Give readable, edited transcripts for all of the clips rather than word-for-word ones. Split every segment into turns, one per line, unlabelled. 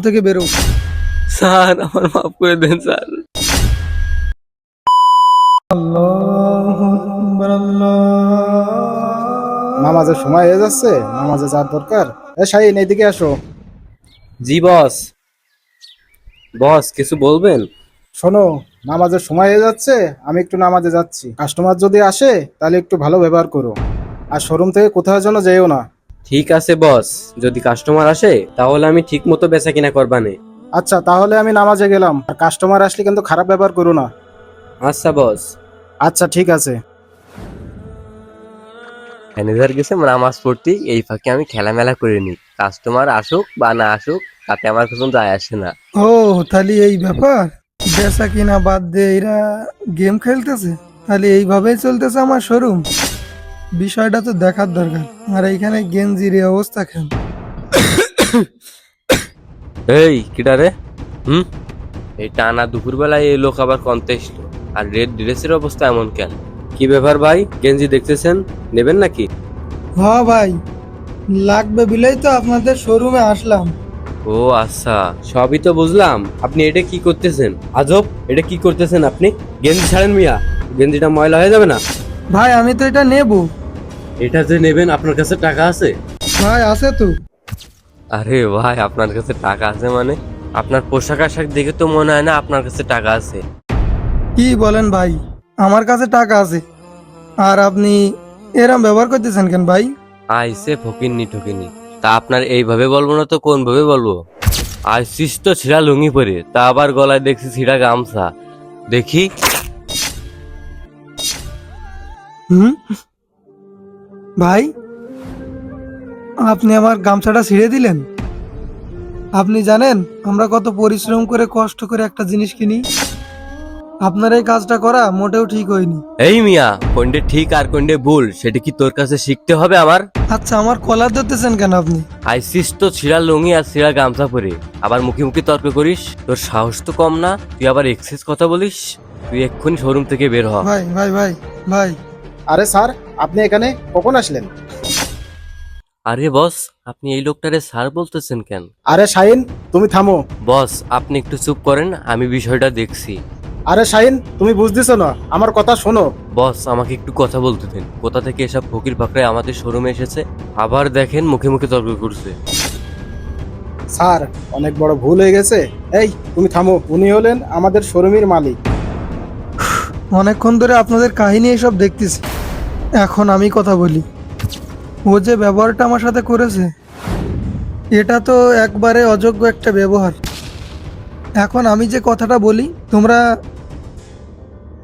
থেকে বেরো।
স্যার আমার মাফ করে দেন স্যার।
নামাজের সময় হয়ে যাচ্ছে, নামাজে যাওয়ার দরকার। শাহিন এইদিকে আসো।
জি বস। বস কিছু বলবেন?
শোনো, নামাজের সময় হয়ে যাচ্ছে, আমি একটু নামাজে যাচ্ছি। কাস্টমার যদি আসে তাহলে একটু ভালো ব্যবহার করো, আর শোরুম থেকে কোথাও যেন যেও না।
ঠিক আছে বস, যদি কাস্টমার আসে তাহলে আমি ঠিক মতো বেচা কিনা করবানে।
আচ্ছা, তাহলে আমি নামাজে গেলাম, আর কাস্টমার আসলে কিন্তু খারাপ ব্যবহার করো না।
আচ্ছা বস।
আচ্ছা ঠিক আছে।
ম্যানেজার গেছে নামাজ পড়তে, এই ফাঁকে আমি খেলামেলা করে নিই। কাস্টমার আসুক বা না আসুক তাতে আমার কোনো যায় আসে না।
ও তাহলে এই ব্যাপার, বেচা কিনা বাদ দিয়ে এরা গেম খেলতেছে, তাহলে এইভাবেই চলতেছে আমার শোরুম। বিষয়টা তো দেখার দরকার। আর এইখানে গেঞ্জির এই অবস্থা কেন?
এই কিটা রে? এই টানা দুপুরবেলায় এই লোক আবার কনতে এসলো, আর রেড ড্রেসের অবস্থা এমন কেন?
কি ব্যাপার ভাই, গেঞ্জি দেখতেছেন, নেবেন নাকি?
হ্যাঁ ভাই, লাগবে বিলেই তো আপনাদের শোরুমে আসলাম।
ও আচ্ছা।
সবই তো বুঝলাম, আপনি এটা কি করতেছেন? আজব, এটা কি করতেছেন আপনি? গেঞ্জি ছাড়েন মিয়া, গেঞ্জিটা ময়লা হয়ে যাবে না।
ভাই আমি তো এটা নেব।
এটা যে নেবেন আপনার কাছে টাকা আছে?
ভাই আছে তো।
আরে ভাই, আপনার কাছে টাকা আছে মানে? আপনার পোশাক আশাক দেখে তো মনে হয় না আপনার কাছে টাকা আছে।
কি বলেন ভাই, আমার কাছে টাকা আছে, আর আপনি এরম ব্যবহার করতেছেন কেন ভাই?
আইসে ফকিন্নি ঠকিনি, তা আপনার এইভাবে বলবো না তো কোন ভাবে বলবো? আইসিস তো ছিঁড়া লুঙ্গি পরে, তা আবার গলায় দেখছি ছিঁড়া গামছা। দেখি।
হুম ভাই, আপনি আমার গামছাটা ছিঁড়ে দিলেন। আপনি জানেন আমরা কত পরিশ্রম করে কষ্ট করে একটা জিনিস কিনি? আপনার এই কাজটা করা মোটেও ঠিক হয়নি।
এই মিয়া, কোনটা ঠিক আর কোনটা ভুল সেটা কি তোর কাছে শিখতে হবে আমার?
আচ্ছা, আমার কলার ধরতেছেন কেন আপনি?
আইসিস তো ছিঁড়া লুঙ্গি আর ছিঁড়া গামছা পরে, আবার মুখে মুখে তর্ক করিস? তোর সাহস তো কম না, তুই আবার এক্সেস কথা বলিস। তুই এক্ষুনি শোরুম থেকে বের হ।
ভাই ভাই ভাই ভাই,
আরে স্যার, আপনি এখানে কখন আসলেন?
আরে বস, আপনি এই লোকটারে স্যার বলতেছেন কেন?
আরে শাহিন, তুমি থামো।
বস আপনি একটু চুপ করেন, আমি বিষয়টা দেখছি।
আরে শাহিন, তুমি বুঝতেছো না, আমার কথা শোনো।
বস আমাকে একটু কথা বলতে দিন। কোথা থেকে এসব ফকির ফাকরায় আমাদের শোরুমে এসেছে, আবার দেখেন মুখে মুখে তর্ক করছে।
স্যার, অনেক বড় ভুল হয়ে গেছে। এই তুমি থামো, উনি হলেন আমাদের শোরুমের মালিক।
অনেকক্ষণ ধরে আপনাদের কাহিনী এসব দেখতেছি, এখন আমি কথা বলি। ও যে ব্যবহারটা আমার সাথে করেছে, এটা তো একবারে অযোগ্য একটা ব্যবহার। এখন আমি যে কথাটা বলি, তোমরা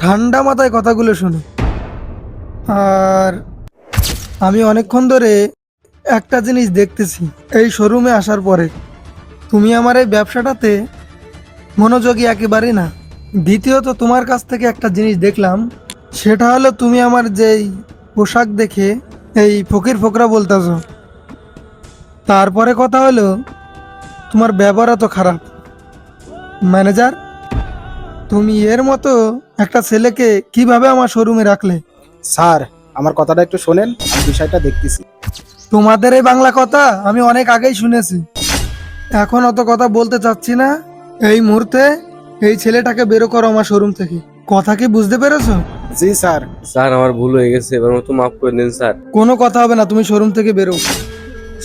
ঠান্ডা মাথায় কথাগুলো শোনো। আর আমি অনেকক্ষণ ধরে একটা জিনিস দেখতেছি এই শোরুমে আসার পরে, তুমি আমার এই ব্যবসাটাতে মনোযোগী একেবারেই না। দ্বিতীয়ত, তোমার কাছ থেকে একটা জিনিস দেখলাম, সেটা হলো তুমি আমার যেই পোশাক দেখে এই ফকির ফকরা বলতেছো। তারপরে কথা হলো তোমার ব্যবহার এত খারাপ। ম্যানেজার, তুমি এর মতো একটা ছেলেকে কিভাবে আমার শোরুমে রাখলে?
স্যার, আমার কথাটা একটু শোনেন, আমি বিষয়টা দেখতেছি।
তোমাদের এই বাংলা কথা আমি অনেক আগেই শুনেছি, এখন অত কথা বলতে চাচ্ছি না। এই মুহূর্তে এই ছেলেটাকে বেরো করো আমার শোরুম থেকে। কথা কি বুঝতে পেরেছো?
জি স্যার।
স্যার আমার ভুল হয়ে গেছে, এবার মতো মাফ করে দেন স্যার।
কোনো কথা হবে না, তুমি শোরুম থেকে বেরো।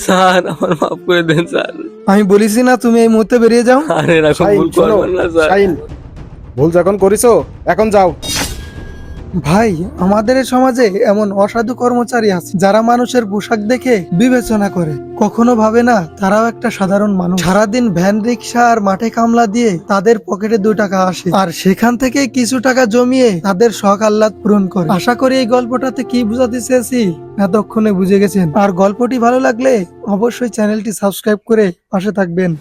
স্যার আমার মাফ করে দেন স্যার।
আমি বলিছি না তুমি এই মুহূর্তে বেরিয়ে যাও।
আর এরকম
শাহিন
ভুল
শোনো,
করবেন না স্যার।
শাহিন, ভুল যখন করিছো এখন যাও।
ভাই, আমাদের এই সমাজে এমন অসাধু কর্মচারী আছে যারা মানুষের পোশাক দেখে বিবেচনা করে, কখনো ভাবে না তারাও একটা সাধারণ মানুষ। সারাদিন ভ্যান রিক্সা আর মাঠে কামলা দিয়ে তাদের পকেটে 2 টাকা আসে, আর সেখান থেকে কিছু টাকা জমিয়ে তাদের শখ আহ্লাদ পূরণ করে। আশা করি এই গল্পটাতে কি বুঝাতে চেয়েছি এতক্ষণে বুঝে গেছেন। আর গল্পটি ভালো লাগলে অবশ্যই চ্যানেলটি সাবস্ক্রাইব করে পাশে থাকবেন।